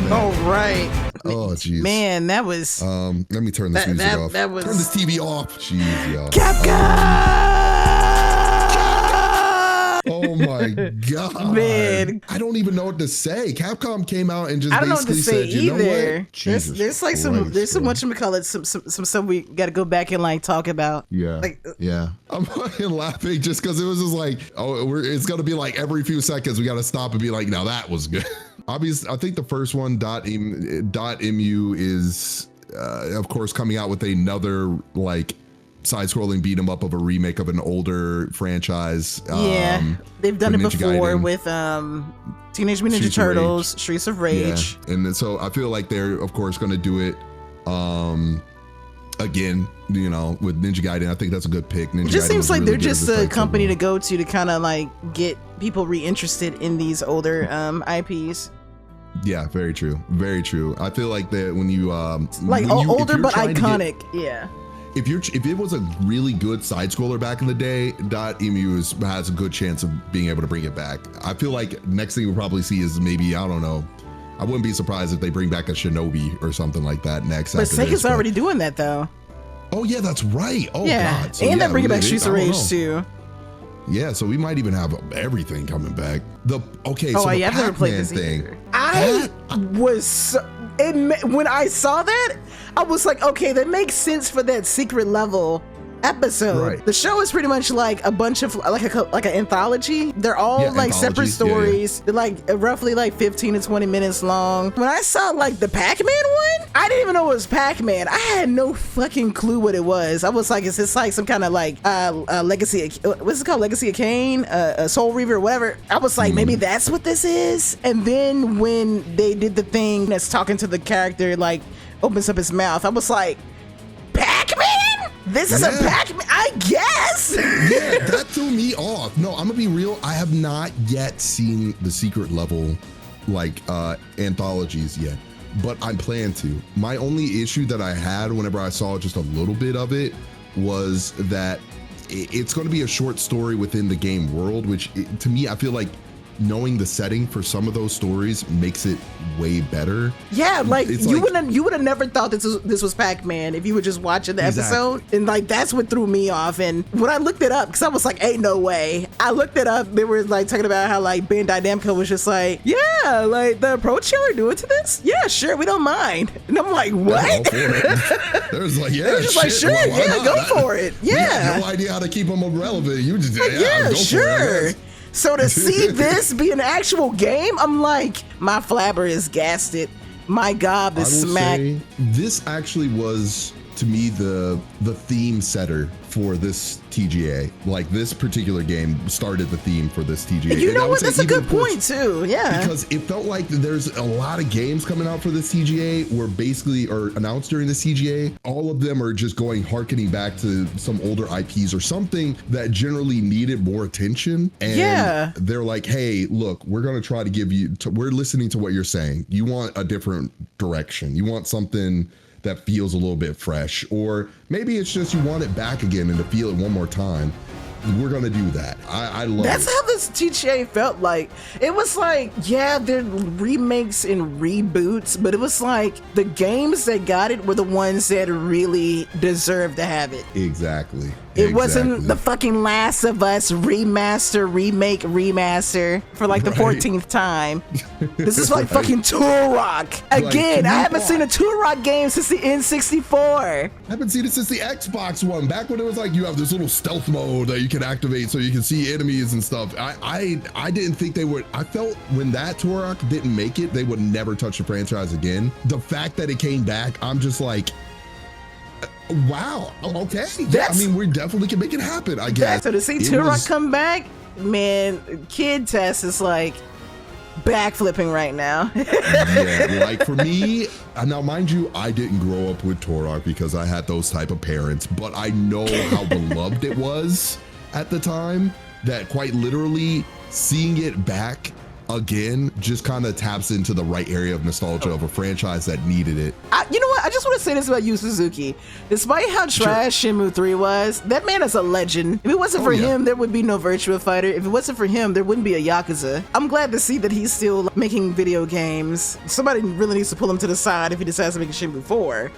man. Oh, right. Oh, jeez. Man, that was... let me turn this music off. That was... Turn this TV off. Jeez, yo. Capcom! Oh my God. Man. I don't even know what to say. Capcom came out and just I don't know what to basically say said, you know either. what? Jesus There's like some Christ, bro. some stuff we got to go back and like talk about. Yeah. Like, yeah. I'm fucking laughing just because it was just like, oh, it's going to be like every few seconds we got to stop and be like, now that was good. Obviously, I think the first one, .emu is, of course, coming out with another like side-scrolling beat 'em up of a remake of an older franchise. Yeah, they've done it Ninja before Gaiden. with Teenage Mutant Ninja Turtles, Streets of Rage. Yeah. And so I feel like they're, of course, going to do it again, you know, with Ninja Gaiden. I think that's a good pick. It just seems like they're just a company to go to kind of like get people reinterested in these older IPs. Yeah, very true. Very true. I feel like that when you like when you, older but iconic. Yeah. If it was a really good side scroller back in the day, .emu has a good chance of being able to bring it back. I feel like next thing we'll probably see is maybe, I don't know, I wouldn't be surprised if they bring back a Shinobi or something like that next. But Sega's already doing that though. Oh yeah, that's right. Oh yeah. God. So, and yeah, they're bringing back Streets of Rage too. Yeah, so we might even have everything coming back. Okay, oh, so yeah, I've never played this thing. Either. I was when I saw that, I was like, okay, that makes sense for that secret level episode. Right. The show is pretty much like a bunch of like an anthology. They're all like separate stories. They're like roughly like 15 to 20 minutes long. When I saw like the Pac-Man one, I didn't even know it was Pac-Man. I had no fucking clue what it was. I was like, is this like some kind of like Legacy, what's it called? Legacy of Kain, Soul Reaver, whatever. I was like, maybe that's what this is. And then when they did the thing that's talking to the character, like opens up his mouth, I was like, Pac-Man? This is a Pac-Man, I guess. Yeah, that threw me off. No, I'm gonna be real. I have not yet seen the secret level, like anthologies yet, but I'm planning to. My only issue that I had whenever I saw just a little bit of it was that it's going to be a short story within the game world, which to me, I feel like knowing the setting for some of those stories makes it way better. Yeah, like you would have never thought this was Pac-Man if you were just watching the episode, and like that's what threw me off. And when I looked it up, because I was like, ain't no way. I looked it up. They were like talking about how like Bandai Namco was just like, yeah, like the approach y'all are doing to this, yeah, sure, we don't mind. And I'm like, what? There's like, yeah, they're just like, sure, yeah, go for it. Yeah, we have no idea how to keep them relevant. You just yeah, go sure. For it, so to see this be an actual game, I'm like, my flabber is gasted. My gob is smacked. This actually was, to me, the theme setter for this TGA. Like this particular game started the theme for this TGA. And you know what? That's a good point too. Yeah. Because it felt like there's a lot of games coming out for this TGA were basically or announced during the TGA. All of them are just harkening back to some older IPs or something that generally needed more attention. And they're like, hey, look, we're going to try to give you, we're listening to what you're saying. You want a different direction. You want something that feels a little bit fresh, or maybe it's just you want it back again and to feel it one more time. We're gonna do that. I love That's it. how this TGA felt like. It was like, yeah, they're remakes and reboots, but it was like the games that got it were the ones that really deserved to have it. Exactly. It wasn't the fucking Last of Us remaster for like the 14th time. This is like fucking Turok. Again, I haven't seen a Turok game since the N64. I haven't seen it since the Xbox one. Back when it was like you have this little stealth mode that you can activate so you can see enemies and stuff. I didn't think they would. I felt when that Turok didn't make it, they would never touch the franchise again. The fact that it came back, I'm just like, wow, okay. Yeah, I mean, we definitely can make it happen, I guess. So to see Turok come back, man, Kid Tess is like backflipping right now. Yeah, like for me, now mind you, I didn't grow up with Turok because I had those type of parents, but I know how beloved it was at the time that quite literally seeing it back again, just kind of taps into the right area of nostalgia of a franchise that needed it. You know what? I just want to say this about Yu Suzuki. Despite how trash Shenmue 3 was, that man is a legend. If it wasn't for him, there would be no Virtua Fighter. If it wasn't for him, there wouldn't be a Yakuza. I'm glad to see that he's still making video games. Somebody really needs to pull him to the side if he decides to make a Shenmue 4.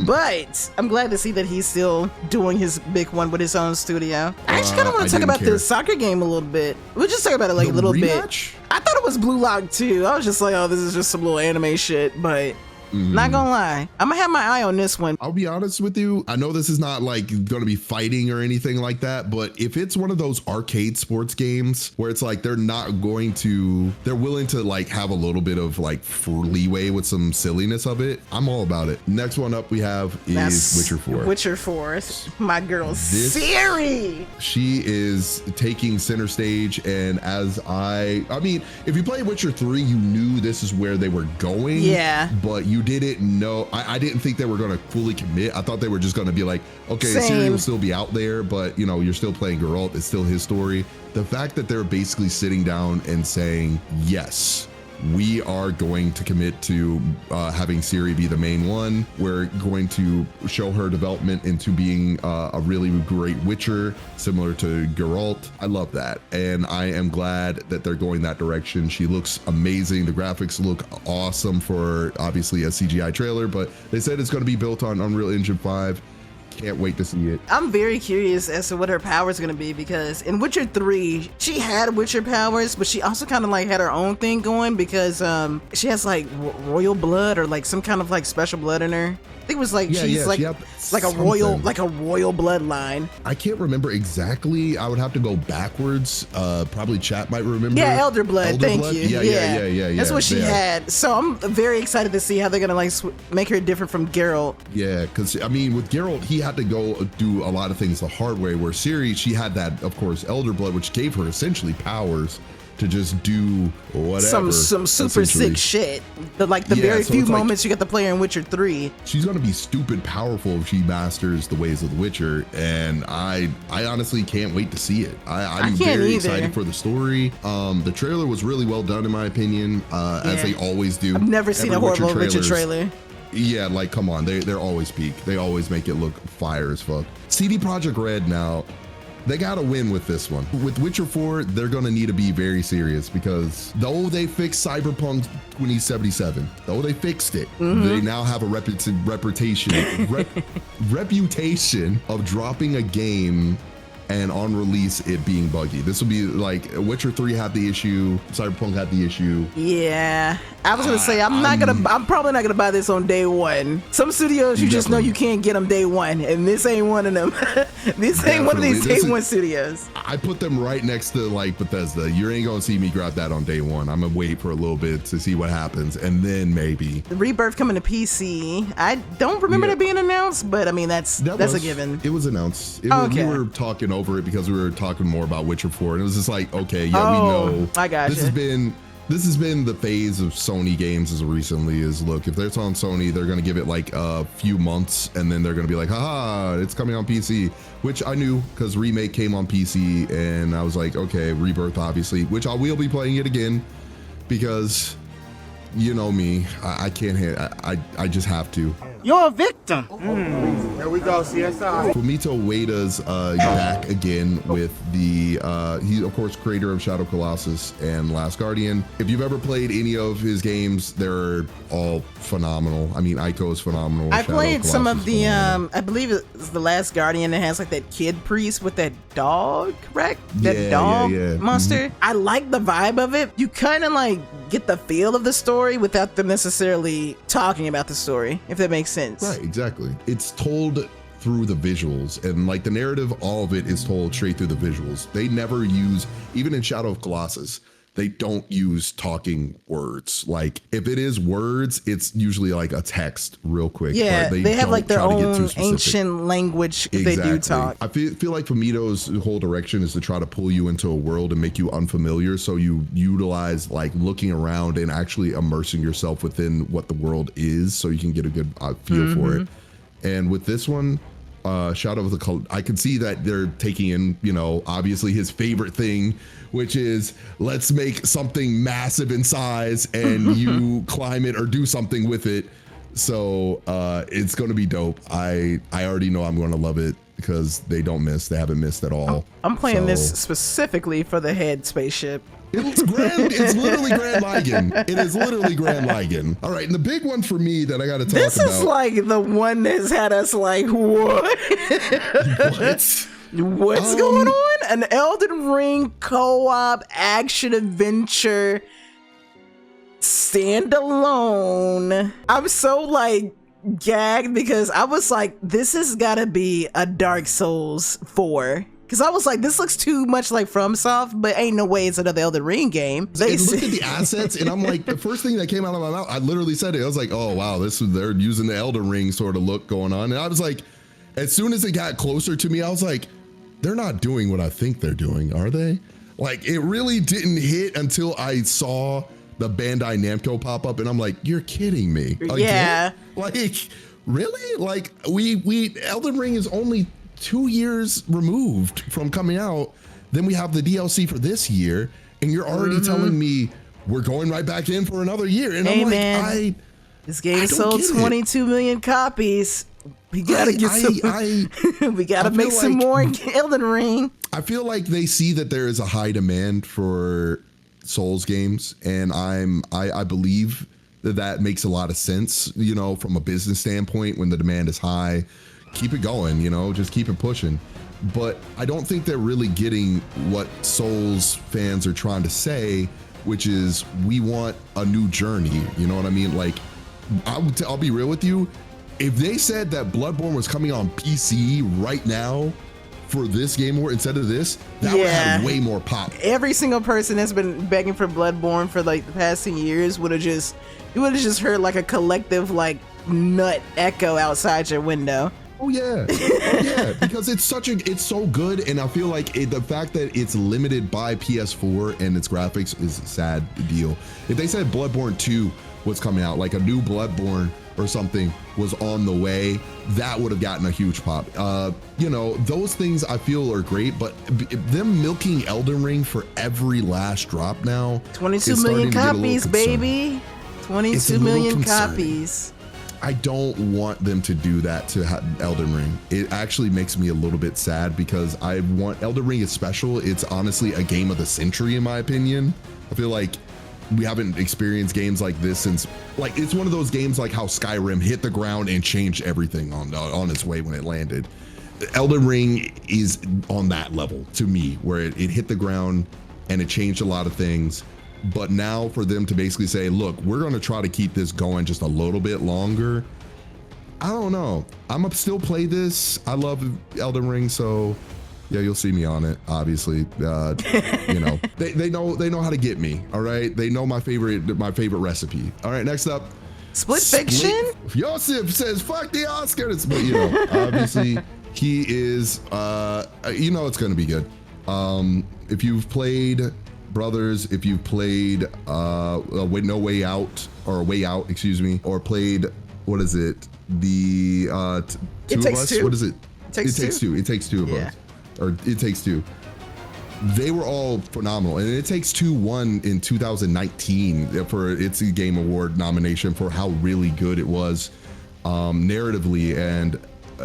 But I'm glad to see that he's still doing his big one with his own studio. I actually kind of want to talk about this soccer game a little bit. We'll just talk about it like a little Rematch? bit. I thought it was Blue Lock too. I was just like, oh, this is just some little anime shit, but not gonna lie, I'm gonna have my eye on this one. I'll be honest with you. I know this is not like gonna be fighting or anything like that, but if it's one of those arcade sports games where it's like they're willing to like have a little bit of like leeway with some silliness of it, I'm all about it. Next one up we have is Witcher 4. Witcher 4, my girl Ciri. She is taking center stage, and I mean, if you played Witcher 3, you knew this is where they were going. Yeah. But you didn't know. I didn't think they were going to fully commit. I thought they were just going to be like, okay, Ciri will still be out there, but you know, you're still playing Geralt. It's still his story. The fact that they're basically sitting down and saying, yes, we are going to commit to having Ciri be the main one. We're going to show her development into being a really great Witcher, similar to Geralt. I love that. And I am glad that they're going that direction. She looks amazing. The graphics look awesome for obviously a CGI trailer, but they said it's going to be built on Unreal Engine 5. Can't wait to see it. I'm very curious as to what her powers going to be, because in Witcher 3, she had Witcher powers, but she also kind of like had her own thing going because she has like royal blood or like some kind of like special blood in her. I think it was like she's like a royal bloodline. I can't remember exactly. I would have to go backwards. Probably chat might remember. Yeah, Elder Blood. Thank you. Yeah. That's what she had. So I'm very excited to see how they're gonna like make her different from Geralt. Yeah, because I mean, with Geralt, he had to go do a lot of things the hard way. Where Ciri, she had that, of course, Elder Blood, which gave her essentially powers to just do whatever. Some super sick shit. The very few moments you get to play her in Witcher 3. She's gonna be stupid powerful if she masters the ways of the Witcher, and I honestly can't wait to see it. I'm very excited for the story. The trailer was really well done in my opinion, as they always do. I've never seen a horrible Witcher trailer. Yeah, like come on, they're always peak. They always make it look fire as fuck. CD Projekt Red now, they got to win with this one. With Witcher 4, they're going to need to be very serious because though they fixed Cyberpunk 2077, though they fixed it, they now have a reputation of dropping a game and on release it being buggy. This will be like Witcher 3 had the issue, Cyberpunk had the issue. Yeah, I was gonna say I'm probably not gonna buy this on day one. Some studios you just know you can't get them day one, and this ain't one of them. This ain't one of these day one studios. I put them right next to like Bethesda. You ain't gonna see me grab that on day one. I'm gonna wait for a little bit to see what happens, and then maybe. The Rebirth coming to PC. I don't remember that being announced, but I mean that's a given. It was announced. We were talking over it because we were talking more about Witcher 4, and it was just like, okay, we know. I got This has been the phase of Sony games as recently as, look, if it's on Sony, they're going to give it like a few months and then they're going to be like, haha, it's coming on PC, which I knew because Remake came on PC and I was like, okay, Rebirth, obviously, which I will be playing it again because you know me, I can't hit, I just have to. You're a victim. There we go, CSI. Fumito Ueda's back again with the, he's of course creator of Shadow Colossus and Last Guardian. If you've ever played any of his games, they're all phenomenal. I mean, Ico is phenomenal. I played some of the, I believe it's the Last Guardian that has like that kid priest with that dog, correct? That dog monster. I like the vibe of it. You kind of like get the feel of the story without them necessarily talking about the story, if that makes sense. Right, exactly. It's told through the visuals, and like the narrative, all of it is told straight through the visuals. They never use, even in Shadow of Colossus, they don't use talking words. Like if it is words, it's usually like a text real quick. Yeah, they have like their own ancient language if they do talk. I feel like Fumito's whole direction is to try to pull you into a world and make you unfamiliar, so you utilize like looking around and actually immersing yourself within what the world is so you can get a good feel for it. And with this one, Shadow of the I could see that they're taking in, you know, obviously his favorite thing, which is let's make something massive in size and you climb it or do something with it. So it's going to be dope. I already know I'm going to love it because they don't miss. They haven't missed at all. I'm playing this specifically for the head spaceship. It's grand. It's literally Grand Ligan. It is literally Grand Ligan. All right, and the big one for me that I got to talk about. This is like the one that's had us like, what? What's going on? An Elden Ring co-op action adventure standalone. I'm so like gagged because I was like, this has got to be a Dark Souls 4. Because I was like, this looks too much like FromSoft, but ain't no way it's another Elden Ring game. And look at the assets, and I'm like, the first thing that came out of my mouth, I literally said it. I was like, oh, wow, they're using the Elden Ring sort of look going on. And I was like, as soon as it got closer to me, I was like, they're not doing what I think they're doing, are they? Like, it really didn't hit until I saw the Bandai Namco pop up, and I'm like, you're kidding me. Again? Yeah. Like, really? Like, Elden Ring is only 2 years removed from coming out. Then we have the DLC for this year, and you're already telling me we're going right back in for another year. And I'm like, this game sold 22 million copies. We gotta we gotta make some more Elden Ring. I feel like they see that there is a high demand for Souls games, and I believe that makes a lot of sense, you know, from a business standpoint. When the demand is high, keep it going, you know, just keep it pushing. But I don't think they're really getting what Souls fans are trying to say, which is we want a new journey. You know what I mean? Like, I'll be real with you. If they said that Bloodborne was coming on PC right now for this Game Award instead of this, that would have way more pop. Every single person that's been begging for Bloodborne for like the past 10 years would have just heard like a collective like nut echo outside your window. Oh yeah, because it's so good, and I feel like the fact that it's limited by PS4 and its graphics is a sad deal. If they said Bloodborne 2 was coming out, like a new Bloodborne or something was on the way, that would have gotten a huge pop. You know, those things I feel are great, but them milking Elden Ring for every last drop now. 22 million copies, baby. 22 million copies. I don't want them to do that to Elden Ring. It actually makes me a little bit sad because Elden Ring is special. It's honestly a game of the century in my opinion. I feel like we haven't experienced games like this since, like, it's one of those games like how Skyrim hit the ground and changed everything on its way when it landed. Elden Ring is on that level to me, where it hit the ground and it changed a lot of things. But now for them to basically say, look, we're going to try to keep this going just a little bit longer. I don't know. I'm going to still play this. I love Elden Ring. So yeah, you'll see me on it. Obviously, you know, they know how to get me. All right. They know my favorite recipe. All right. Next up, Split Fiction. Yosef says, fuck the Oscars. But you know, obviously he is, you know, it's going to be good. If you've played Brothers, if you've played No Way Out, or Way Out, excuse me, or played, what is it? The Two of Us? What is it? It Takes Two. It Takes Two of us. Or It Takes Two. They were all phenomenal. And It Takes Two won in 2019 for its Game Award nomination for how really good it was narratively, and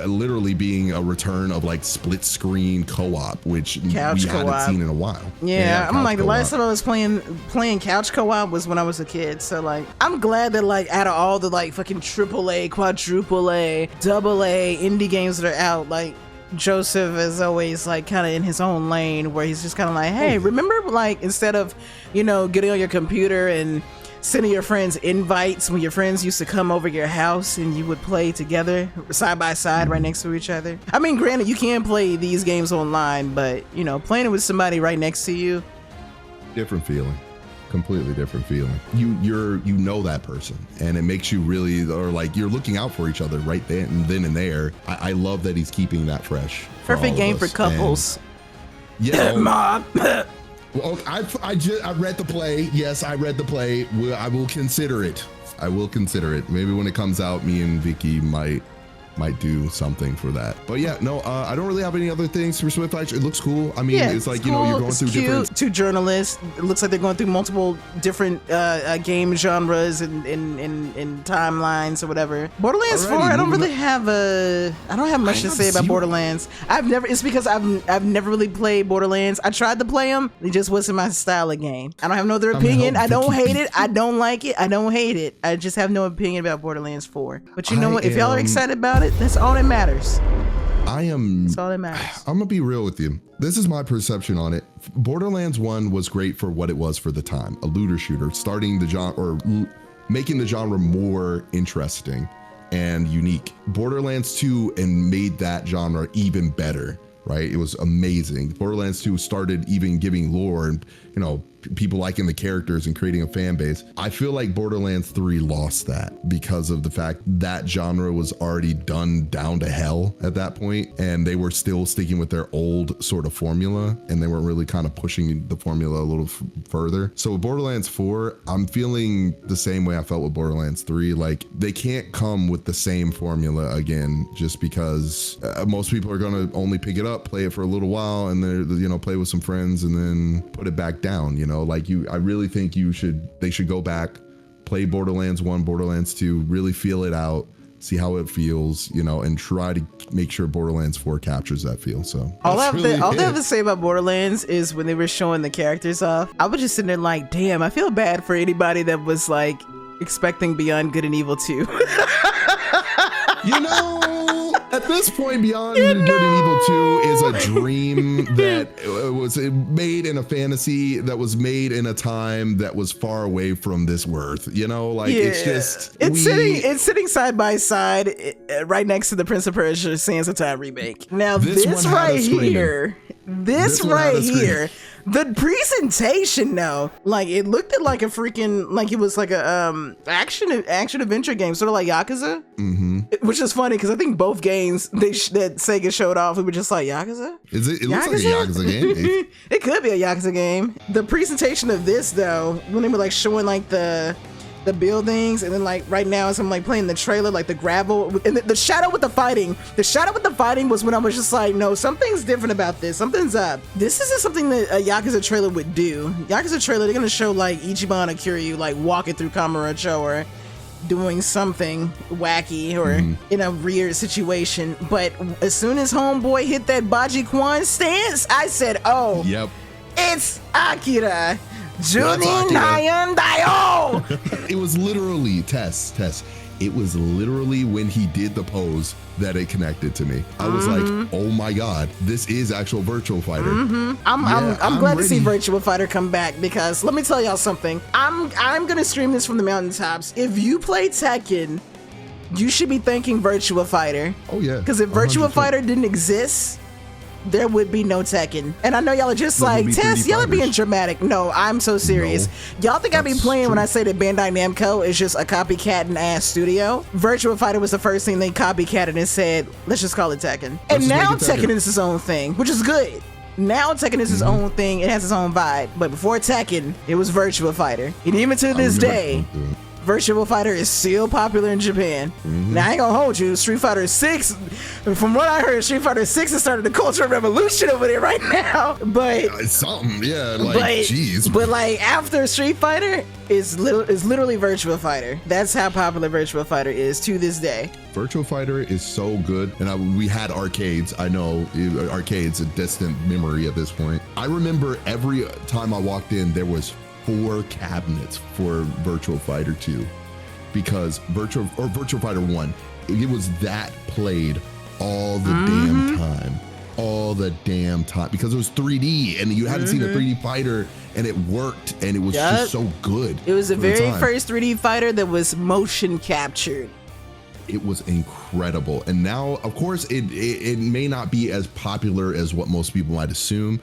literally being a return of like split screen co-op, which we hadn't seen in a while. Yeah, I'm like, the last time I was playing couch co-op was when I was a kid. So like, I'm glad that like out of all the like fucking AAA, quadruple A, double A indie games that are out, like Joseph is always like kind of in his own lane, where he's just kind of like, hey, remember like instead of, you know, getting on your computer and sending your friends invites when your friends used to come over your house and you would play together side by side right next to each other. I mean, granted, you can play these games online, but you know, playing it with somebody right next to you, different feeling, completely different feeling. You know that person, and it makes you really, or like you're looking out for each other right then and there. I love that he's keeping that fresh. Perfect game for couples. And, yeah. Mom. Well, I read the play. Yes, I read the play. I will consider it. Maybe when it comes out, me and Vicky might do something for that. But yeah, no, I don't really have any other things for Swift Action. It looks cool. I mean, it's like, you know, you're going through different. Two journalists. It looks like they're going through multiple different game genres and timelines or whatever. Borderlands 4, I don't have much to say about Borderlands. It's because I've never really played Borderlands. I tried to play them. It just wasn't my style of game. I don't have no other opinion. I don't hate it. I don't like it. I don't hate it. I just have no opinion about Borderlands 4. But you know what? If y'all are excited about it, that's all that matters. That's all that matters. I'm gonna be real with you. This is my perception on it. Borderlands 1 was great for what it was for the time. A looter shooter, starting the genre, or making the genre more interesting and unique. Borderlands 2 and made that genre even better, right? It was amazing. Borderlands 2 started even giving lore and, you know, people liking the characters and creating a fan base. I feel like Borderlands 3 lost that because of the fact that genre was already done down to hell at that point, and they were still sticking with their old sort of formula, and they weren't really kind of pushing the formula a little further. So with Borderlands 4, I'm feeling the same way I felt with Borderlands 3. Like, they can't come with the same formula again just because most people are going to only pick it up, play it for a little while, and then, you know, play with some friends and then put it back down, you know? I really think they should go back, play Borderlands 1, Borderlands 2, really feel it out, see how it feels, you know, and try to make sure Borderlands 4 captures that feel. So all I have to say about Borderlands is when they were showing the characters off, I was just sitting there like, damn, I feel bad for anybody that was like expecting Beyond Good and Evil 2. You know, at this point, Beyond Good and Evil 2 is a dream that was made in a fantasy that was made in a time that was far away from this earth. You know, like it's sitting side by side right next to the Prince of Persia Sands of Time remake. Now this right here, the presentation though, like it looked like a freaking, like it was like a action adventure game, sort of like Yakuza. Which is funny because I think both games that Sega showed off, we were just like, Yakuza? It looks like a Yakuza game. It could be a Yakuza game. The presentation of this though, when they were like showing like the buildings, and then like right now as I'm like playing the trailer, like the gravel and the shadow with the fighting. The shadow with the fighting was when I was just like, no, something's different about this. Something's up. This isn't something that a Yakuza trailer would do. Yakuza trailer, they're gonna show like Ichiban or Kiryu like walking through Kamurocho or doing something wacky or in a weird situation. But as soon as homeboy hit that Baji Kwan stance, I said, oh, yep, it's Akira. Junin Hayan Daio. It was literally Tess. It was literally when he did the pose that it connected to me. I was like, oh my God, this is actual Virtua Fighter. I'm glad to see Virtua Fighter come back, because let me tell y'all something. I'm gonna stream this from the mountaintops. If you play Tekken, you should be thanking Virtua Fighter. Oh yeah. Because if Virtua Fighter didn't exist, there would be no Tekken. And I know y'all are just like, Tess, y'all are being dramatic. No, I'm so serious. No, y'all think I be playing when I say that Bandai Namco is just a copycat ass studio? Virtua Fighter was the first thing they copycatted and said, let's just call it Tekken. And now Tekken is its own thing, which is good. Now Tekken is its own thing. It has its own vibe. But before Tekken, it was Virtua Fighter. And even to this day, Virtua Fighter is still popular in Japan. Now, I ain't gonna hold you. Street Fighter 6, from what I heard, Street Fighter 6 has started a cultural revolution over there right now. But it's something, yeah, like, jeez. But like after Street Fighter, is literally Virtua Fighter. That's how popular Virtua Fighter is to this day. Virtua Fighter is so good, and we had arcades. I know arcades, a distant memory at this point. I remember every time I walked in, there was 4 cabinets for Virtua Fighter 2, because Virtua Fighter 1, it was that played all the damn time, because it was 3D and you hadn't seen a 3D fighter, and it worked, and it was just so good. It was the very first 3D fighter that was motion captured. It was incredible. And now, of course, it may not be as popular as what most people might assume,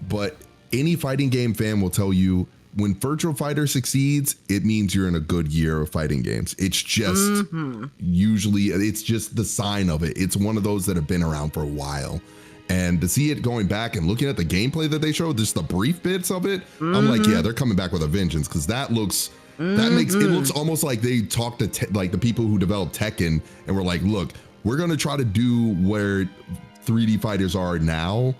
but any fighting game fan will tell you, when Virtua Fighter succeeds, it means you're in a good year of fighting games. It's just usually, it's just the sign of it. It's one of those that have been around for a while. And to see it going back and looking at the gameplay that they showed, just the brief bits of it, I'm like, yeah, they're coming back with a vengeance, because that looks, that makes, it looks almost like they talked to like the people who developed Tekken and were like, look, we're going to try to do where 3D fighters are now,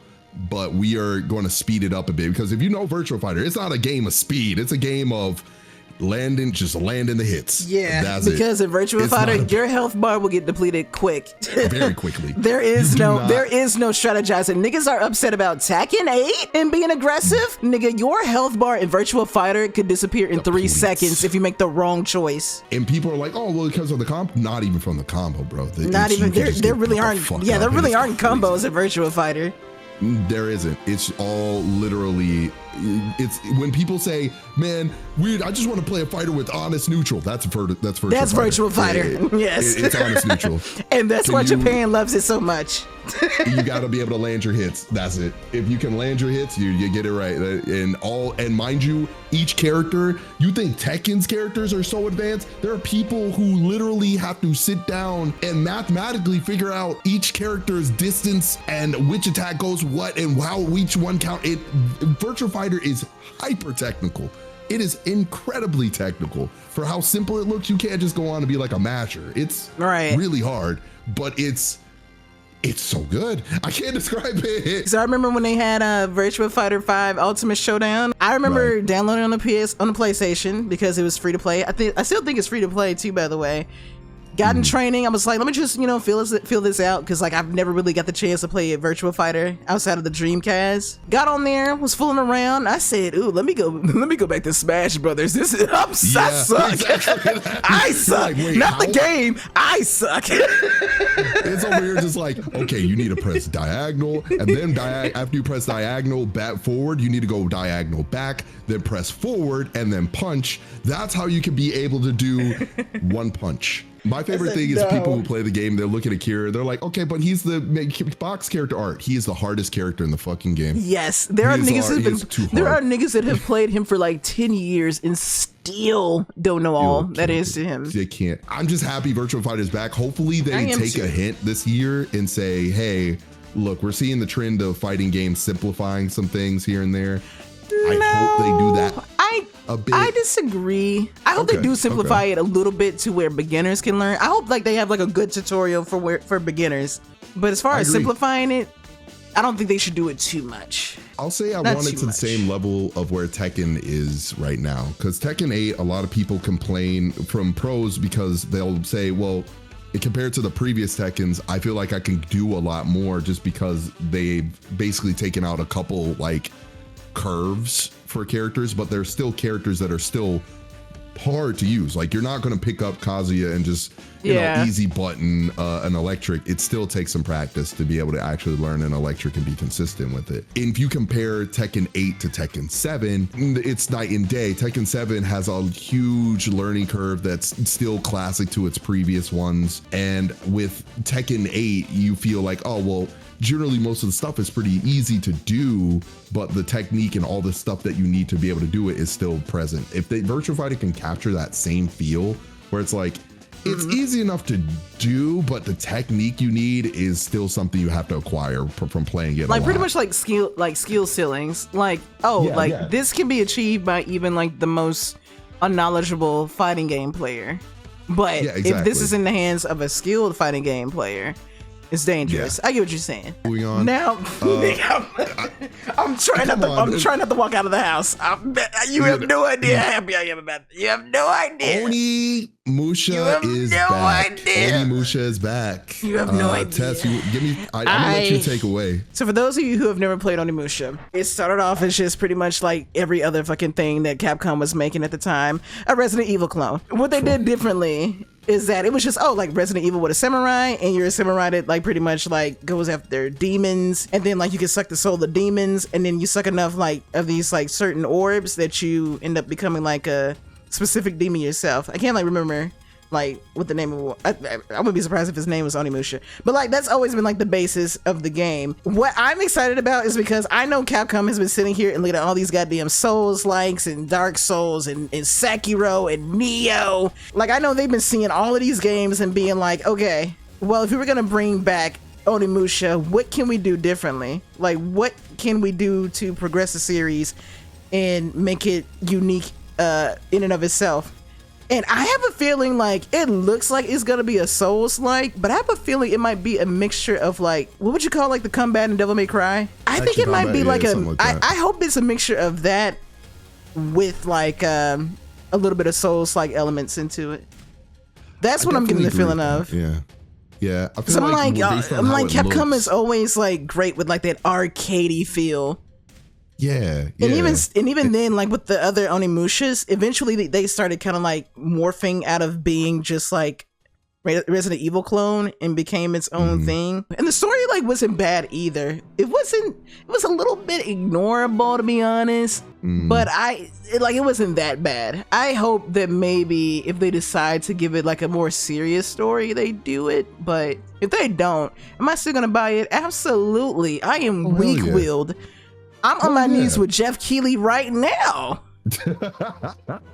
but we are going to speed it up a bit, because if you know Virtua Fighter, it's not a game of speed. It's a game of landing the hits. Yeah, that's because in Virtua Fighter, your health bar will get depleted quick. Very quickly. There is no strategizing. Niggas are upset about Tekken 8 and being aggressive. Nigga, your health bar in Virtua Fighter could disappear in 3 seconds if you make the wrong choice. And people are like, oh, well, because of the comp. Not even from the combo, bro. Not even. There really aren't. Yeah, there really aren't combos in Virtua Fighter. There isn't. It's all literally. It's when people say, "Man, weird. I just want to play a fighter with honest neutral." That's Virtua Fighter. Yes, it's honest neutral, and that's why Japan loves it so much. You got to be able to land your hits. That's it. If you can land your hits, you get it right. And mind you, each character. You think Tekken's characters are so advanced? There are people who literally have to sit down and mathematically figure out each character's distance and which attack goes what and how each one count. Virtua Fighter is hyper technical. It is incredibly technical. For how simple it looks, you can't just go on and be like a masher. It's really hard, but it's so good. I can't describe it. So I remember when they had Virtua Fighter 5 Ultimate Showdown. I remember downloading on the PlayStation because it was free to play. I still think it's free to play too, by the way. Got in training. I was like, let me just, feel this out, because like I've never really got the chance to play a Virtua Fighter outside of the Dreamcast. Got on there, was fooling around. I said, ooh, let me go back to Smash Brothers. I suck. Exactly. I suck. Like, not the game. I suck. It's over here just like, okay, you need to press diagonal, and then after you press diagonal back forward, you need to go diagonal back, then press forward, and then punch. That's how you can be able to do one punch. My favorite thing is people who play the game, they're looking at Kira, they're like, okay, but he's the box character art. He is the hardest character in the fucking game. Yes, there are niggas that have played him for like 10 years and still don't know all that is to him. They can't. I'm just happy Virtua Fighter is back. Hopefully they take a hint this year and say, hey, look, we're seeing the trend of fighting games simplifying some things here and there. I hope they do that. I disagree. I hope they do simplify it a little bit to where beginners can learn. I hope like they have like a good tutorial for beginners. But as far as simplifying it, I don't think they should do it too much. I'll say I want it to the same level of where Tekken is right now. Because Tekken 8, a lot of people complain from pros because they'll say, well, compared to the previous Tekkens, I feel like I can do a lot more just because they've basically taken out a couple like curves for characters, but there's still characters that are still hard to use. Like you're not going to pick up Kazuya and just easy button an electric. It still takes some practice to be able to actually learn an electric and be consistent with it. And if you compare Tekken 8 to Tekken 7, it's night and day. Tekken 7 has a huge learning curve that's still classic to its previous ones, and with Tekken 8 you feel like, oh well, generally most of the stuff is pretty easy to do, but the technique and all the stuff that you need to be able to do it is still present. If the Virtua Fighter can capture that same feel where it's like, it's easy enough to do, but the technique you need is still something you have to acquire from playing it. Like pretty much like skill ceilings. Like, this can be achieved by even like the most unknowledgeable fighting game player. But if this is in the hands of a skilled fighting game player, it's dangerous. I get what you're saying. Moving on. Now, I'm trying not to walk out of the house. You have no idea how happy I am about it. You have no idea. Onimusha is back. Onimusha is back. You have no idea. Tess, I'm gonna let you take away. So for those of you who have never played Onimusha, it started off as just pretty much like every other fucking thing that Capcom was making at the time, a Resident Evil clone. What they did differently is that it was just, like Resident Evil with a samurai, and you're a samurai that like pretty much like goes after demons, and then like you can suck the soul of the demons, and then you suck enough like of these like certain orbs that you end up becoming like a specific demon yourself. I can't like remember like what the name of I wouldn't be surprised if his name was Onimusha, but like that's always been like the basis of the game. What I'm excited about is because I know Capcom has been sitting here and looking at all these goddamn Souls likes and Dark Souls and Sekiro and Neo. Like I know they've been seeing all of these games and being like, okay, well if we were gonna bring back Onimusha, what can we do differently? Like what can we do to progress the series and make it unique in and of itself? And I have a feeling like it looks like it's gonna be a Souls-like, but I have a feeling it might be a mixture of like, what would you call like the combat in Devil May Cry? I think it might be like I hope it's a mixture of that with like a little bit of Souls-like elements into it. That's what I'm getting the feeling of. Yeah. I feel so I'm like Capcom is always like great with like that arcadey feel. Yeah. And even then, like with the other Onimushas, eventually they started kind of like morphing out of being just like Resident Evil clone and became its own thing. And the story like wasn't bad either. It was a little bit ignorable, to be honest. But it wasn't that bad. I hope that maybe if they decide to give it like a more serious story, they do it. But if they don't, am I still gonna buy it? Absolutely. I am weak-willed. I'm on my knees with Jeff Keighley right now.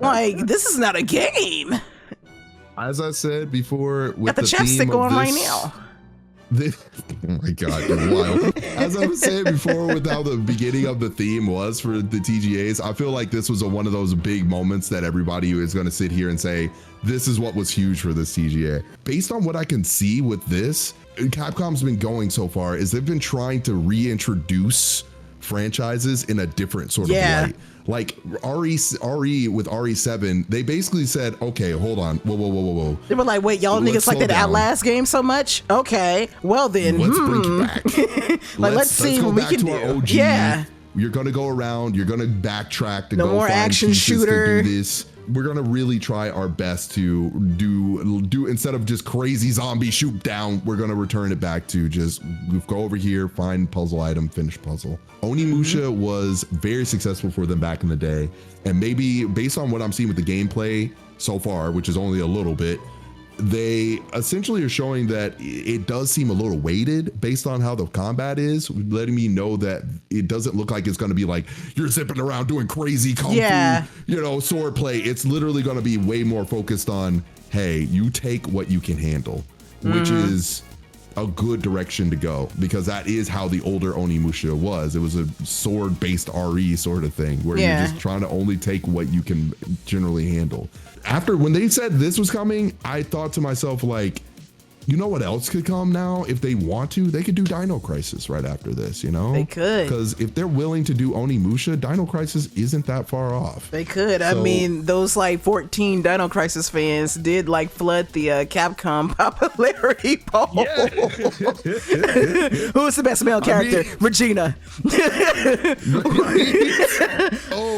Like, this is not a game. As I said before, with got the chapstick going right now. Oh my God, you're wild. As I was saying before, with how the beginning of the theme was for the TGAs, I feel like this was one of those big moments that everybody is going to sit here and say, this is what was huge for this TGA. Based on what I can see with this, Capcom's been going so far is they've been trying to reintroduce franchises in a different sort of light. Like RE with RE7, they basically said, okay, hold on, whoa. They were like, wait, y'all niggas like that Outlast game so much? Okay, well then, let's bring it back. let's see what we can do. OG. Yeah, you're gonna go around, you're gonna backtrack to no go more find action shooter. To do this. We're gonna really try our best to do instead of just crazy zombie shoot down, we're gonna return it back to just go over here, find puzzle item, finish puzzle. Onimusha was very successful for them back in the day, and maybe based on what I'm seeing with the gameplay so far, which is only a little bit, they essentially are showing that it does seem a little weighted based on how the combat is, letting me know that it doesn't look like it's going to be like you're zipping around doing crazy kung fu, sword play. It's literally going to be way more focused on, hey, you take what you can handle, which is a good direction to go, because that is how the older Onimusha was. It was a sword based RE sort of thing where you're just trying to only take what you can generally handle. After when they said this was coming, I thought to myself, like, you know what else could come now? If they want to, they could do Dino Crisis right after this, you know? They could. Because if they're willing to do Onimusha, Dino Crisis isn't that far off. They could. So, I mean, those like 14 Dino Crisis fans did like flood the Capcom popularity poll. Yeah. Who's the best male character? Regina.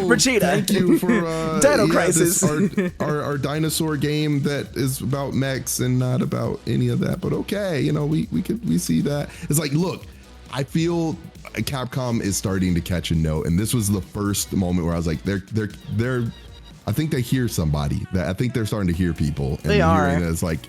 Regina. Thank you for Dino Crisis. Our dinosaur game that is about mechs and not about any of that, but okay, you know, we see that. It's like, look, I feel Capcom is starting to catch a note, and this was the first moment where I was like, they're I think they hear somebody. That I think they're starting to hear people. And they are. It's like,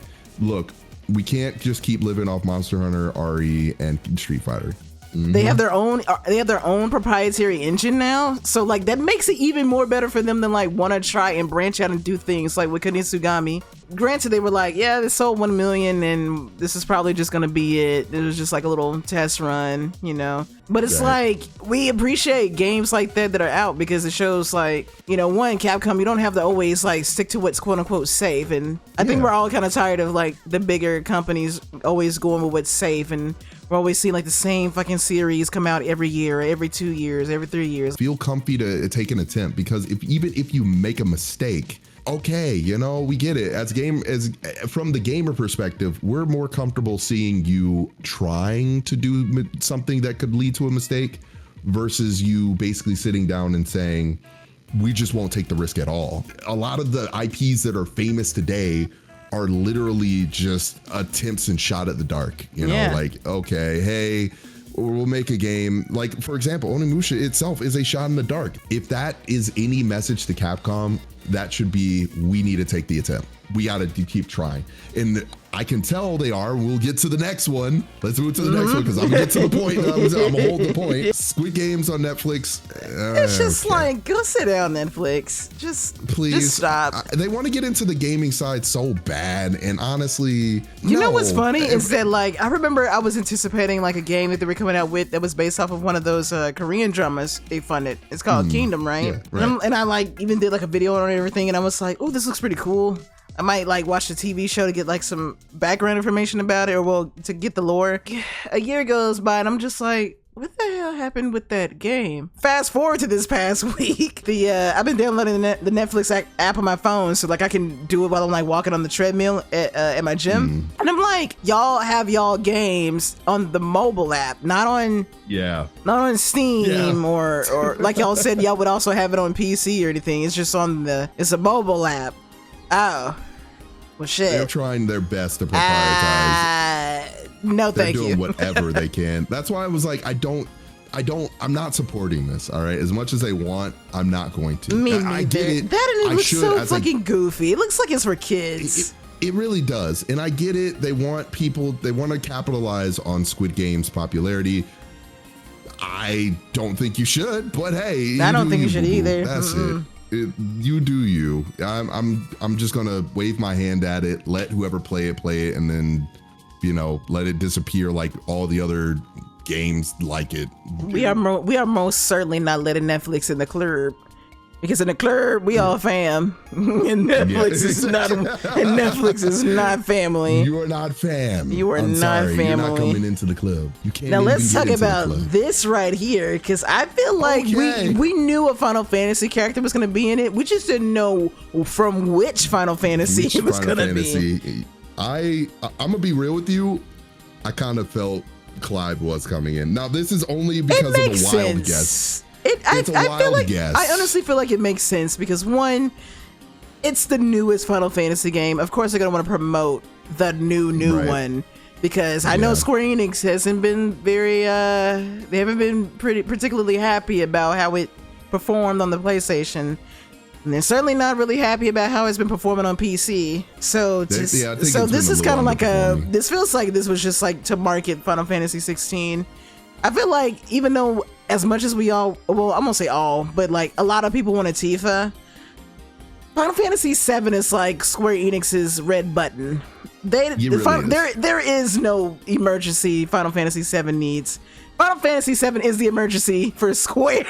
look, we can't just keep living off Monster Hunter, RE, and Street Fighter. They have their own proprietary engine now, so like that makes it even more better for them than like want to try and branch out and do things like with Konisugami. Granted, they were like, yeah, this sold 1 million and this is probably just gonna be it. It was just like a little test run, you know. But it's like, we appreciate games like that are out because it shows like, you know, one, Capcom, you don't have to always like stick to what's quote unquote safe. And I think we're all kind of tired of like the bigger companies always going with what's safe, and we're always seeing like the same fucking series come out every year, every 2 years, every 3 years. Feel comfy to take an attempt, because even if you make a mistake, okay, you know, we get it. From the gamer perspective, we're more comfortable seeing you trying to do something that could lead to a mistake versus you basically sitting down and saying, we just won't take the risk at all. A lot of the IPs that are famous today are literally just attempts and shot at the dark, you know, like, okay, hey, we'll make a game. Like, for example, Onimusha itself is a shot in the dark. If that is any message to Capcom, that should be, we need to take the attempt. we gotta keep trying. And I can tell they are. We'll get to the next one. Let's move to the next one because I'm gonna get to the point. I'm gonna hold the point. Squid Games on Netflix. It's just like, go sit down, Netflix. Please just stop. They want to get into the gaming side so bad, and honestly, you know what's funny is that, like, I remember I was anticipating like a game that they were coming out with that was based off of one of those Korean dramas they funded. It's called Kingdom, right? Yeah, right. And I like even did like a video on it and everything, and I was like, oh, this looks pretty cool. I might like watch the TV show to get like some background information about it, or well, to get the lore. A year goes by and I'm just like, what the hell happened with that game? Fast forward to this past week, I've been downloading the Netflix app on my phone, so like I can do it while I'm like walking on the treadmill at my gym. And I'm like, y'all have y'all games on the mobile app, not on Steam or like y'all said y'all would also have it on PC or anything. It's just on it's a mobile app. Oh, well, shit. They're trying their best to prioritize. No, thank you. They're doing whatever they can. That's why I was like, I'm not supporting this. All right. As much as they want, I'm not going to. I get it. That and it looks so fucking goofy. It looks like it's for kids. It really does. And I get it. They want to capitalize on Squid Game's popularity. I don't think you should, but hey. I don't think you should either. That's it. You do you. I'm just gonna wave my hand at it, let whoever play it, and then, let it disappear like all the other games like it. We are most certainly not letting Netflix in the club, because in the club we all fam, and Netflix is not family. You are not fam. You are not family. You're not coming into the club. You can't. Now let's talk about this right here, because I feel like we knew a Final Fantasy character was going to be in it. We just didn't know from which Final Fantasy it was going to be. I'm gonna be real with you. I kind of felt Clive was coming in. Now this is only because of a wild guess. I honestly feel like it makes sense because, one, it's the newest Final Fantasy game. Of course, they're gonna want to promote the new one, because I know Square Enix hasn't been they haven't been particularly happy about how it performed on the PlayStation, and they're certainly not really happy about how it's been performing on PC. So this is kind of like this feels like this was just like to market Final Fantasy 16. I feel like, even though as much as we all, well, I'm gonna say all, but like a lot of people want a Tifa, Final Fantasy 7 is like Square Enix's red button. There is no emergency Final Fantasy 7 needs. Final Fantasy 7 is the emergency for Square.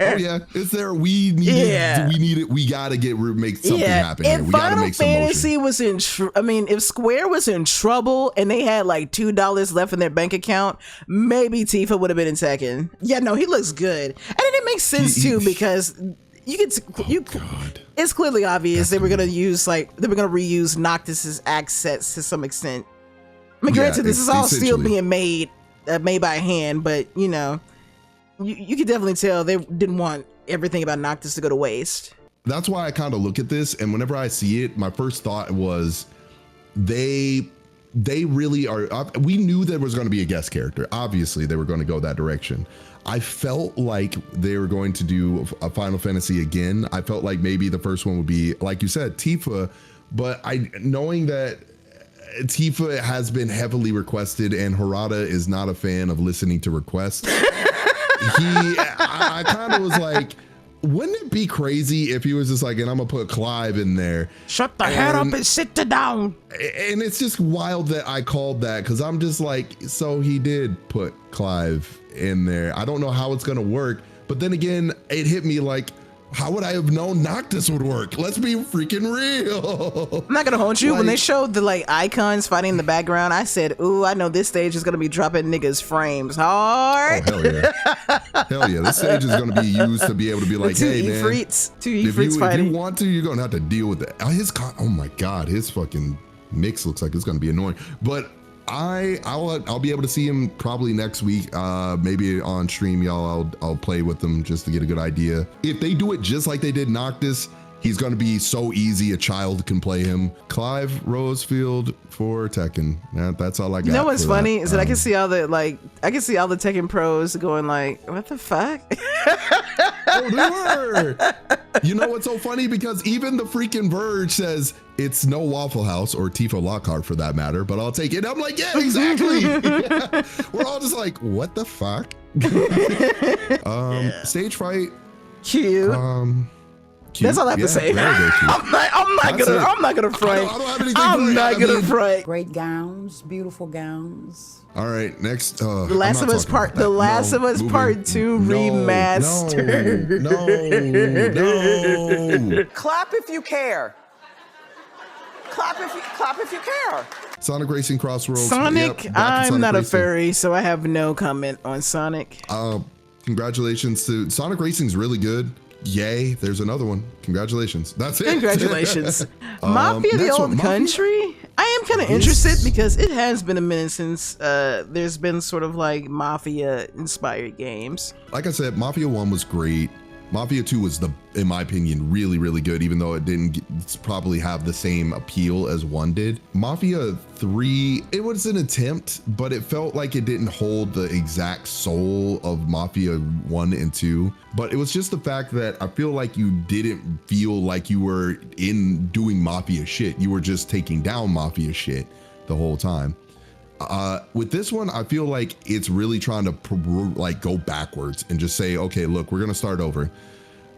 Oh yeah, it's there. We need it. We gotta make something happen here. We gotta make some motion. If Final Fantasy if Square was in trouble and they had like $2 left in their bank account, maybe Tifa would have been in Tekken. Yeah, no, he looks good, and it makes sense too, because it's clearly obvious they were gonna reuse Noctis's assets to some extent. I mean, granted, this is all still being made by hand, but you could definitely tell they didn't want everything about Noctis to go to waste. That's why I kind of look at this, and whenever I see it, my first thought was they really are. We knew there was going to be a guest character. Obviously, they were going to go that direction. I felt like they were going to do a Final Fantasy again. I felt like maybe the first one would be, like you said, Tifa, but knowing that Tifa has been heavily requested and Harada is not a fan of listening to requests. I kind of was like, wouldn't it be crazy if he was just like, and I'm gonna put Clive in there. Shut the head up and sit down. And it's just wild that I called that, because I'm just like, so he did put Clive in there. I don't know how it's gonna work, but then again, it hit me like, how would I have known Noctis would work? Let's be freaking real. I'm not gonna hold you. When they showed the like icons fighting in the background, I said, ooh, I know this stage is gonna be dropping niggas frames hard. Oh, hell yeah. Hell yeah. This stage is gonna be used to be able to be like, hey man, two Efreets fighting. If you want to, you're gonna have to deal with that. Oh my God, his fucking mix looks like it's gonna be annoying. But I'll be able to see him probably next week. Maybe on stream, y'all. I'll play with them just to get a good idea. If they do it just like they did Noctis, he's going to be so easy a child can play him. Clive Rosefield for Tekken. That's all I got. You know what's funny is that I can see all the Tekken pros going like, what the fuck? Oh, they were. You know what's so funny? Because even the freaking Verge says it's no Waffle House or Tifo Lockhart for that matter, but I'll take it. I'm like, yeah, exactly. Yeah. We're all just like, what the fuck? Stage fright. Cute. Cute. That's all I have to say. I'm not gonna front. I don't have anything I'm not gonna front. Great gowns, beautiful gowns. All right, next. The Last of Us Part 2 remastered. No. Clap if you care. Clap if you care. Sonic Racing Crossroads. Sonic, yep, I'm not a Racing. furry, so I have no comment on Sonic. Congratulations to Sonic Racing's really good. Yay, there's another one. Congratulations. That's it. Congratulations. Mafia the Old Country. I am kind of interested because it has been a minute since there's been sort of like Mafia inspired games. Like I said, Mafia 1 was great. Mafia 2 was, in my opinion, really, really good, even though it didn't probably have the same appeal as 1 did. Mafia 3, it was an attempt, but it felt like it didn't hold the exact soul of Mafia 1 and 2. But it was just the fact that I feel like you didn't feel like you were doing Mafia shit. You were just taking down Mafia shit the whole time. With this one, I feel like it's really trying to go backwards and just say, okay, look, we're gonna start over.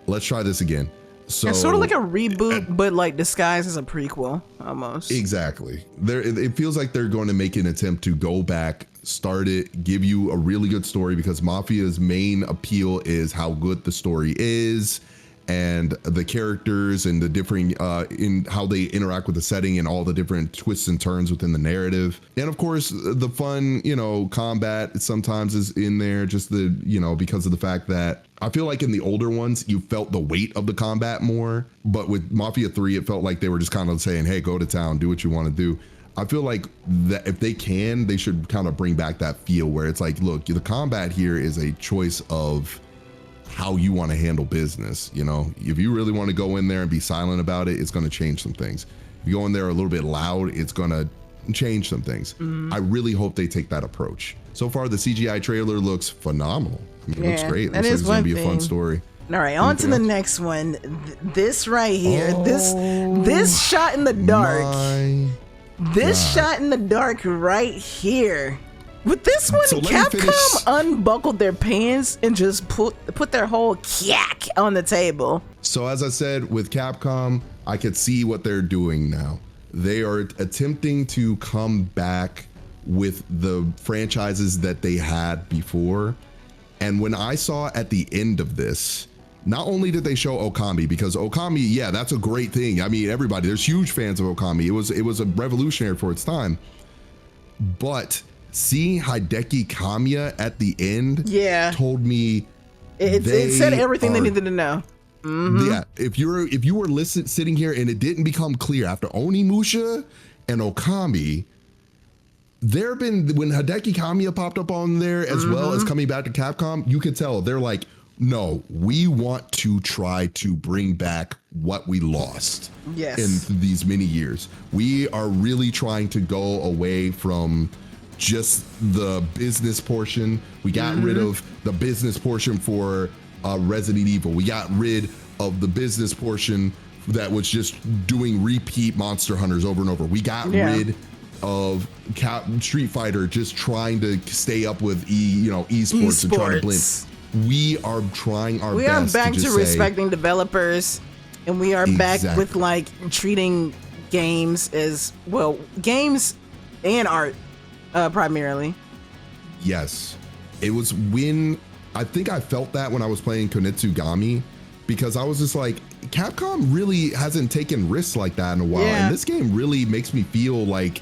Let's try this again. So it's sort of like a reboot, but like disguised as a prequel almost. Exactly. It feels like they're going to make an attempt to go back, start it, give you a really good story, because Mafia's main appeal is how good the story is and the characters and the different in how they interact with the setting and all the different twists and turns within the narrative. And of course, the fun, combat sometimes is in there, just because of the fact that I feel like in the older ones, you felt the weight of the combat more. But with Mafia 3, it felt like they were just kind of saying, hey, go to town, do what you want to do. I feel like that if they should kind of bring back that feel where it's like, look, the combat here is a choice of how you want to handle business. If you really want to go in there and be silent about it, it's going to change some things. If you go in there a little bit loud, it's going to change some things. I really hope they take that approach. So far, the CGI trailer looks phenomenal. It looks great. It looks like it's going to be a fun story. All right, on to the next one. This right here, this shot in the dark. Shot in the dark right here. With this one, Capcom unbuckled their pants and just put their whole kyak on the table. So as I said, with Capcom, I could see what they're doing now. They are attempting to come back with the franchises that they had before. And when I saw at the end of this, not only did they show Okami, because Okami, yeah, that's a great thing. I mean, there's huge fans of Okami. It was a revolutionary for its time. But seeing Hideki Kamiya at the end told me it said everything they needed to know. Yeah, if you were sitting here and it didn't become clear after Onimusha and Okami, when Hideki Kamiya popped up on there as well as coming back to Capcom, you could tell they're like, no, we want to try to bring back what we lost in these many years. We are really trying to go away from just the business portion. We got rid of the business portion for Resident Evil. We got rid of the business portion that was just doing repeat Monster Hunters over and over. We got rid of Street Fighter, just trying to stay up with esports and trying to blend. We are trying our best. We are back to respecting developers, and we are back with like treating games as well, games and art primarily. Yes, it was I think I felt that when I was playing Konetsugami, because I was just like, Capcom really hasn't taken risks like that in a while, and this game really makes me feel like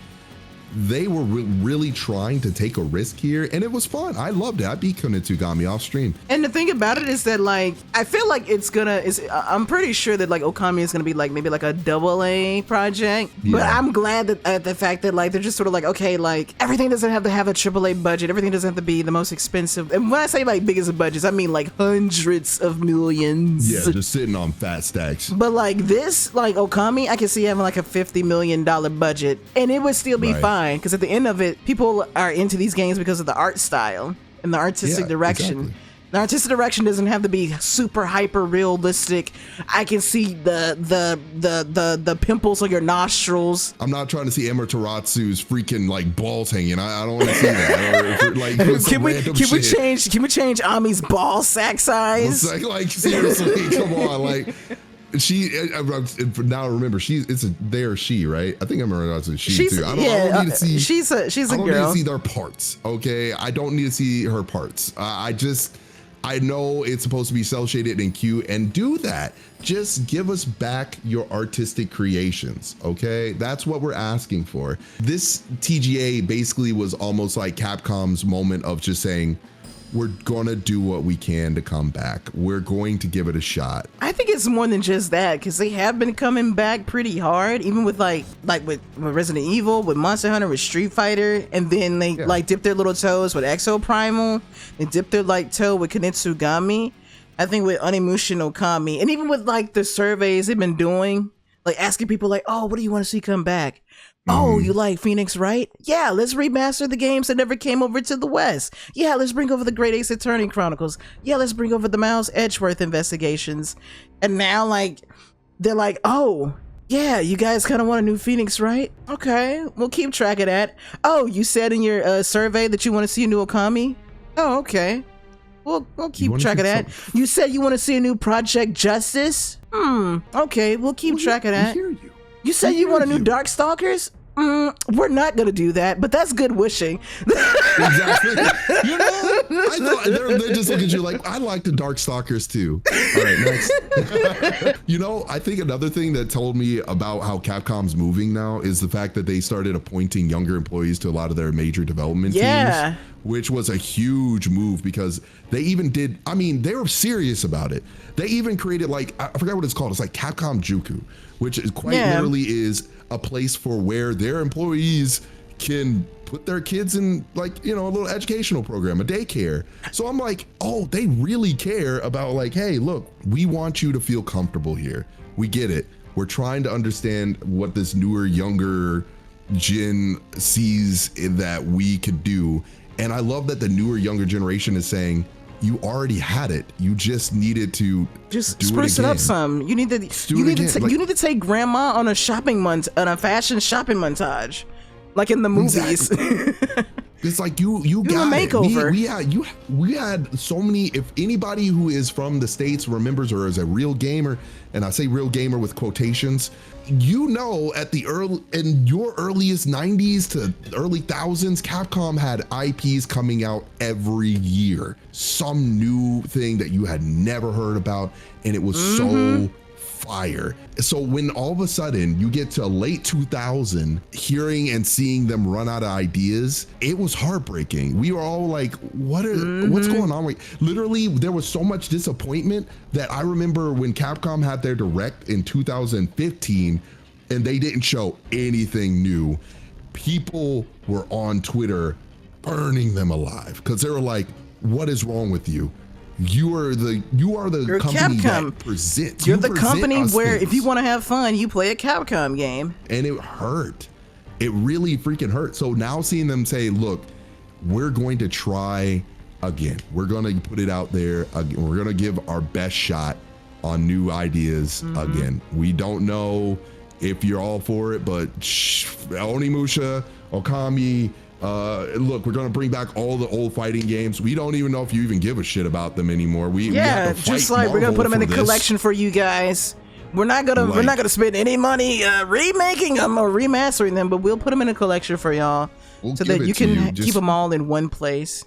they were really trying to take a risk here, and it was fun. I loved it. I beat Konetsugami off stream. And the thing about it is that, like, I feel like I'm pretty sure that like Okami is gonna be like maybe like a AA project. But I'm glad that at the fact that like they're just sort of like, okay, like everything doesn't have to have a AAA budget. Everything doesn't have to be the most expensive. And when I say like biggest of budgets, I mean like hundreds of millions. Yeah, just sitting on fat stacks. But like this, like Okami, I can see having like a $50 million budget, and it would still be fine. Because at the end of it, people are into these games because of the art style and the artistic direction. Exactly. The artistic direction doesn't have to be super hyper realistic. I can see the pimples on your nostrils. I'm not trying to see Amaterasu's freaking like balls hanging. I don't want to see that. Or, like, can we change Ami's ball sack size? Like seriously, come on, like. Now remember, it's a they or she, right? I think I'm a she too. I don't need to see. She's a I don't girl. need to see their parts. Okay, I don't need to see her parts. I know it's supposed to be cel shaded and cute, and do that. Just give us back your artistic creations. Okay, that's what we're asking for. This TGA basically was almost like Capcom's moment of just saying, we're gonna do what we can to come back. We're going to give it a shot. I think it's more than just that, because they have been coming back pretty hard, even with like with Resident Evil, with Monster Hunter, with Street Fighter, and then they like dip their little toes with Exo Primal, they dip their like toe with Kunitsugami. I think with Onimusha and Okami, and even with like the surveys they've been doing, like asking people like, oh, what do you want to see come back? Oh, you like Phoenix Wright? Yeah, let's remaster the games that never came over to the West. Yeah, let's bring over the Great Ace Attorney Chronicles. Yeah, let's bring over the Miles Edgeworth investigations. And now, like, they're like, oh, yeah, you guys kind of want a new Phoenix Wright? Okay, we'll keep track of that. Oh, you said in your survey that you want to see a new Okami? Oh, okay. We'll keep track of that. You said you want to see a new Project Justice? Okay, we'll keep track of that. I hear you. You said you want a new Darkstalkers? We're not gonna do that, but that's good wishing. Exactly. You know, I thought they're just looking at you like, I like the Darkstalkers too. All right, next. You know, I think another thing that told me about how Capcom's moving now is the fact that they started appointing younger employees to a lot of their major development teams, which was a huge move because they even did, I mean, they were serious about it. They even created like, I forgot what it's called. It's like Capcom Juku, which is quite literally is a place for where their employees can put their kids in, like, you know, a little educational program, a daycare. So I'm like, oh, they really care about like, hey, look, we want you to feel comfortable here. We get it. We're trying to understand what this newer, younger gen sees that we could do. And I love that the newer, younger generation is saying, you already had it. You just needed to just spruce it up some. You need to take grandma on a fashion shopping montage, like in the movies. Exactly. It's like you got a makeover. We had so many. If anybody who is from the States remembers or is a real gamer, and I say real gamer with quotations, you know, in your earliest 90s to early thousands, Capcom had IPs coming out every year, some new thing that you had never heard about, and it was so fire. So when all of a sudden you get to late 2000, hearing and seeing them run out of ideas, it was heartbreaking. We were all like, what's going on? Literally, there was so much disappointment that I remember when Capcom had their direct in 2015 and they didn't show anything new. People were on Twitter burning them alive because they were like, what is wrong with you? You are the company Capcom. that presents. You're the company where if you want to have fun, you play a Capcom game. And it hurt. It really freaking hurt. So now seeing them say, look, we're going to try again. We're going to put it out there again. We're going to give our best shot on new ideas again. We don't know if you're all for it, but Onimusha, Okami, look, we're gonna bring back all the old fighting games. We don't even know if you even give a shit about them anymore. We have to fight just like we're gonna put them in the collection for you guys. We're not gonna spend any money remaking them or remastering them, but we'll put them in a collection for y'all so that you can keep them all in one place.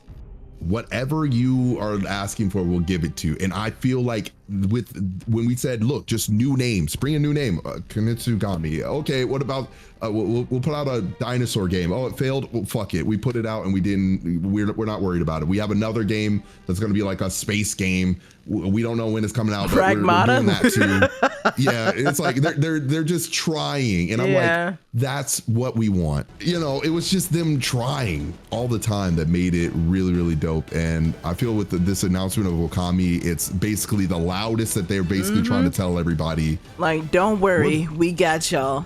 Whatever you are asking for, we'll give it to you. And I feel like when we said, look, just new names, bring a new name, Kunitsugami. Okay, what about we'll put out a dinosaur game. Oh, it failed. Well, fuck it. We put it out and we're not worried about it. We have another game that's going to be like a space game. We don't know when it's coming out, but we're doing that too. Yeah, it's like they're just trying, and I'm like, that's what we want. You know, it was just them trying all the time that made it really, really dope. And I feel with this announcement of Okami, it's basically the loudest that they're basically trying to tell everybody. Like, don't worry, we got y'all.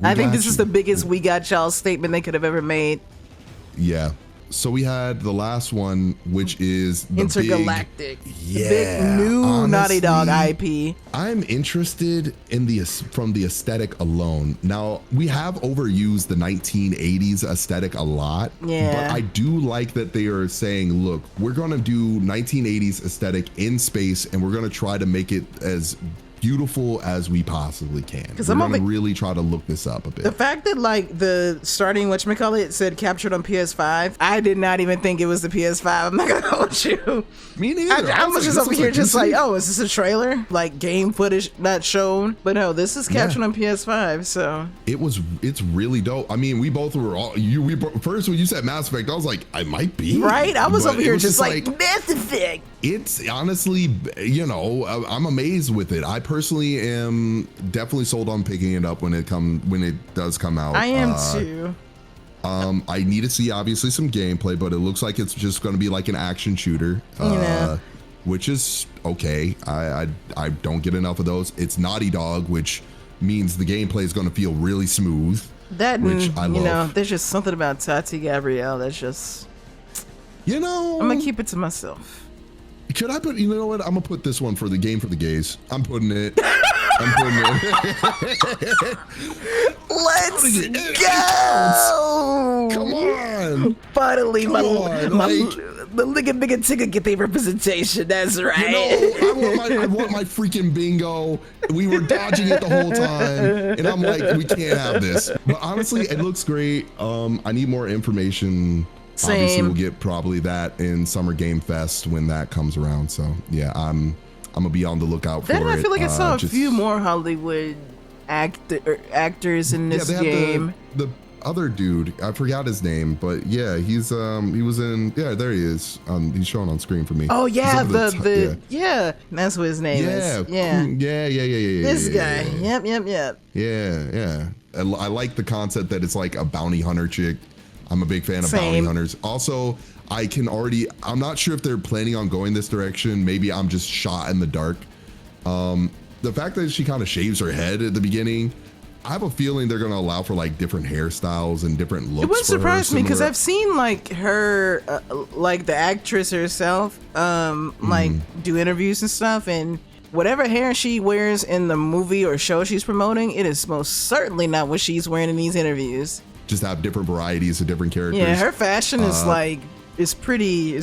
I think this is the biggest "we got y'all" statement they could have ever made. Yeah. So we had the last one, which is the Intergalactic. Big, Big new honestly, Naughty Dog IP. I'm interested in from the aesthetic alone. Now, we have overused the 1980s aesthetic a lot, yeah. but I do like that they are saying, look, we're going to do 1980s aesthetic in space, and we're going to try to make it as beautiful as we possibly can. Because I'm going to really try to look this up a bit. The fact that like the starting whatchamacallit said captured on PS5, I did not even think it was the PS5. I'm not gonna hold you. Me neither. I was just over here just like, oh, is this a trailer? Like game footage not shown? But no, this is captured on PS5. So it's really dope. I mean, we both were first when you said Mass Effect, I was like, I might be. Right? I was over here just like Mass Effect. It's honestly, you know, I'm amazed with it. I personally am definitely sold on picking it up when it does come out. I am too. I need to see obviously some gameplay, but it looks like it's just going to be like an action shooter, which is okay. I don't get enough of those. It's Naughty Dog, which means the gameplay is going to feel really smooth. Which I love. You know, there's just something about Tati Gabrielle that's just, you know, I'm gonna keep it to myself. Could I put, you know what? I'm gonna put this one for the game for the gays. I'm putting it. Let's go! Come on! Finally, the Liga Bigga Tigga get their representation. That's right. You know, I want my freaking bingo. We were dodging it the whole time, and I'm like, we can't have this. But honestly, it looks great. I need more information. Same. Obviously, we'll get probably that in Summer Game Fest when that comes around. So yeah, I'm gonna be on the lookout for it. I feel like I saw a few more Hollywood actors in this game. The other dude, I forgot his name, but yeah, he was in. Yeah, there he is. He's showing on screen for me. Oh yeah, that's what his name is. Yeah. This guy. Yep. Yeah. I like the concept that it's like a bounty hunter chick. I'm a big fan of bounty hunters. Also, I'm not sure if they're planning on going this direction. Maybe I'm just shot in the dark. The fact that she kind of shaves her head at the beginning, I have a feeling they're going to allow for like different hairstyles and different looks. It wouldn't surprise me because I've seen like her, like the actress herself, like do interviews and stuff, and whatever hair she wears in the movie or show she's promoting, it is most certainly not what she's wearing in these interviews. Just have different varieties of different characters. Yeah, her fashion is like is pretty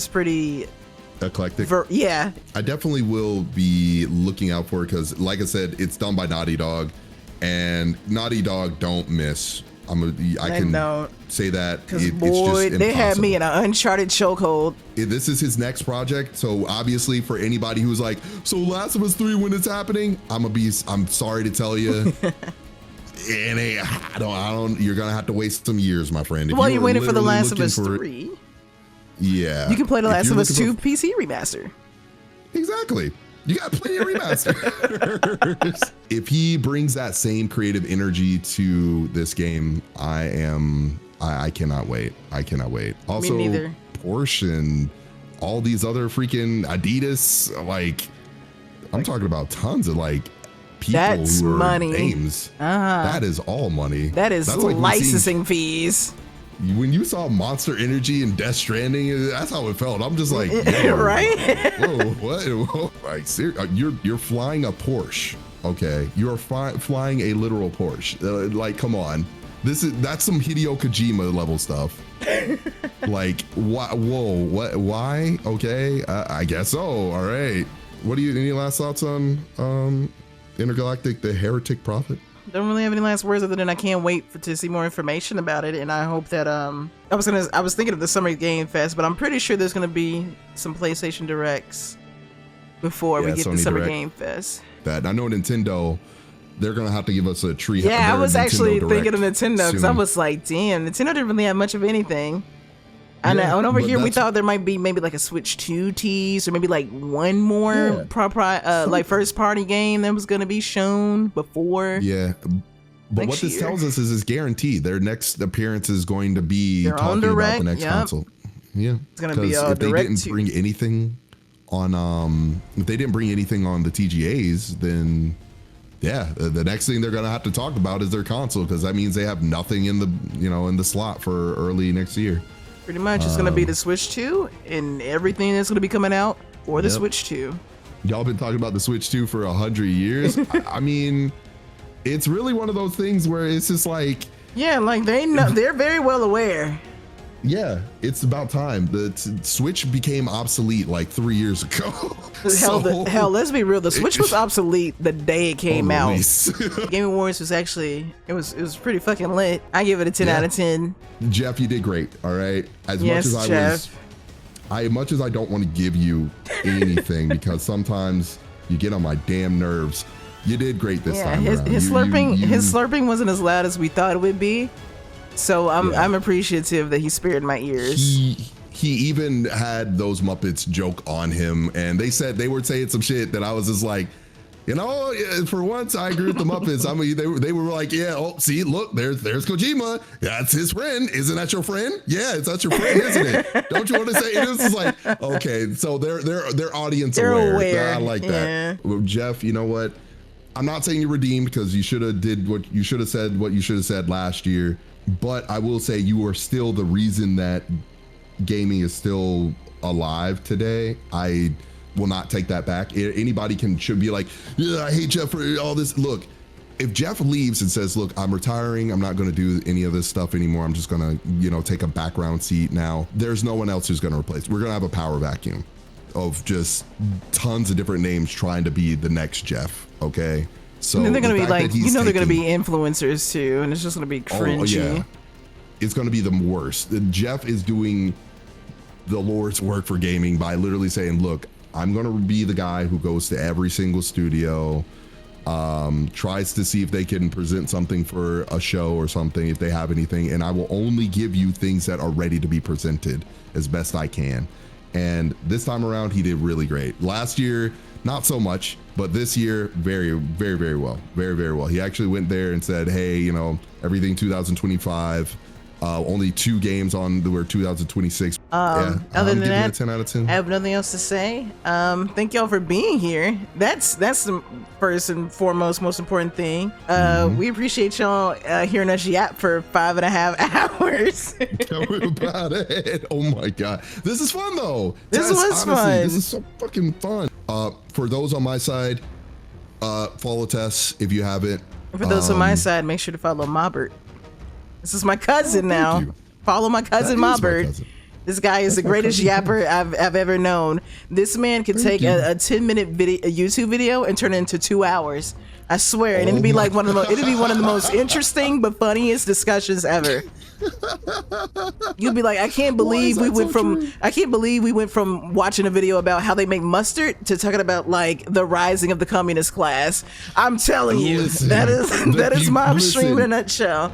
eclectic. Yeah, I definitely will be looking out for it because, like I said, it's done by Naughty Dog, and Naughty Dog don't miss. I can say that because it's just impossible. They had me in an Uncharted chokehold. This is his next project, so obviously for anybody who's like, so Last of Us 3 when it's happening, I'm sorry to tell you. And I don't. You're gonna have to waste some years, my friend. Well, you're waiting for The Last of Us 3. Yeah, you can play The Last of Us 2 PC remaster. Exactly. You got plenty of remasters. If he brings that same creative energy to this game, I cannot wait. I cannot wait. Also, me neither. Porsche and all these other freaking Adidas, like I'm talking about tons of like. That's money. Names. That is all money. That's like licensing fees. When you saw Monster Energy and Death Stranding, that's how it felt. I'm just like, right? Whoa, what? Whoa. Like, you're flying a Porsche. Okay, you are flying a literal Porsche. Like, come on, that's some Hideo Kojima level stuff. Like, whoa, what? Why? Okay, I guess so. All right. Any last thoughts on Intergalactic, the Heretic Prophet? Don't really have any last words other than I can't wait to see more information about it, and I hope that I was thinking of the Summer Game Fest, but I'm pretty sure there's gonna be some PlayStation Directs before we get the Summer Game Fest. That I know Nintendo, they're gonna have to give us a treat. Yeah, I was actually thinking of Nintendo because I was like, damn, Nintendo didn't really have much of anything. And over here, we thought there might be maybe like a Switch 2 tease or maybe like one more like first party game that was going to be shown before. Yeah. But what this tells us is it's guaranteed. Their next appearance is going to be talking about the next console. Yeah. It's going to be if they didn't bring anything on, if they didn't bring anything on the TGAs, then yeah, the next thing they're going to have to talk about is their console because that means they have nothing in the, in the slot for early next year. Pretty much, it's gonna be the Switch 2 and everything that's gonna be coming out for the Switch 2. Y'all been talking about the Switch 2 for 100 years. I mean, it's really one of those things where it's just like, yeah, like they know, they're very well aware. Yeah, it's about time. The Switch became obsolete like 3 years ago. Hell, let's be real. The Switch was obsolete the day it came out. Game Awards was actually, it was pretty fucking lit. I give it a 10 out of 10. Jeff, you did great. All right. As yes, much as Jeff. much as I don't want to give you anything because sometimes you get on my damn nerves. You did great this time around. His slurping wasn't as loud as we thought it would be. So I'm appreciative that he spared my ears. He even had those Muppets joke on him, and they were saying some shit that I was just like, you know, for once I agree with the Muppets. I mean, they were like, yeah, oh, see, look, there's Kojima. That's his friend. Isn't that your friend? Yeah, that's your friend, isn't it? Don't you want to say? It was just like, okay, so they're audience aware. I like that. Well, Jeff, you know what? I'm not saying you're redeemed because you should have did what you should have said last year. But I will say you are still the reason that gaming is still alive today. I will not take that back. Anybody should be like, yeah, I hate Jeff for all this. Look, if Jeff leaves and says, look, I'm retiring, I'm not going to do any of this stuff anymore. I'm just going to, take a background seat now. There's no one else who's going to replace. We're going to have a power vacuum of just tons of different names trying to be the next Jeff. Okay. So and then they're gonna be like, they're gonna be influencers too, and it's just gonna be cringy. Oh, yeah. It's gonna be the worst. Jeff is doing the Lord's work for gaming by literally saying, look, I'm gonna be the guy who goes to every single studio, tries to see if they can present something for a show or something, if they have anything, and I will only give you things that are ready to be presented as best I can. And this time around, he did really great. Last year, not so much, but this year, very, very, very well. Very, very well. He actually went there and said, hey, everything 2025, only 2 games on the 2026. Other than that, 10 out of 10. I have nothing else to say. Thank y'all for being here. That's the first and foremost, most important thing. We appreciate y'all hearing us yap for 5.5 hours. Tell me about it. Oh my God. This is fun though. This was fun. This is so fucking fun. For those on my side, follow Tess if you haven't. For those on my side, make sure to follow Mobert. This is my cousin now. Follow my cousin Mobert. This guy is the greatest yapper I've ever known. This man can take a 10-minute YouTube video and turn it into 2 hours. I swear, and it'd be like one of the most interesting but funniest discussions ever. You'd be like, I can't believe we went from watching a video about how they make mustard to talking about like the rising of the communist class. I'm telling you, that is my stream in a nutshell.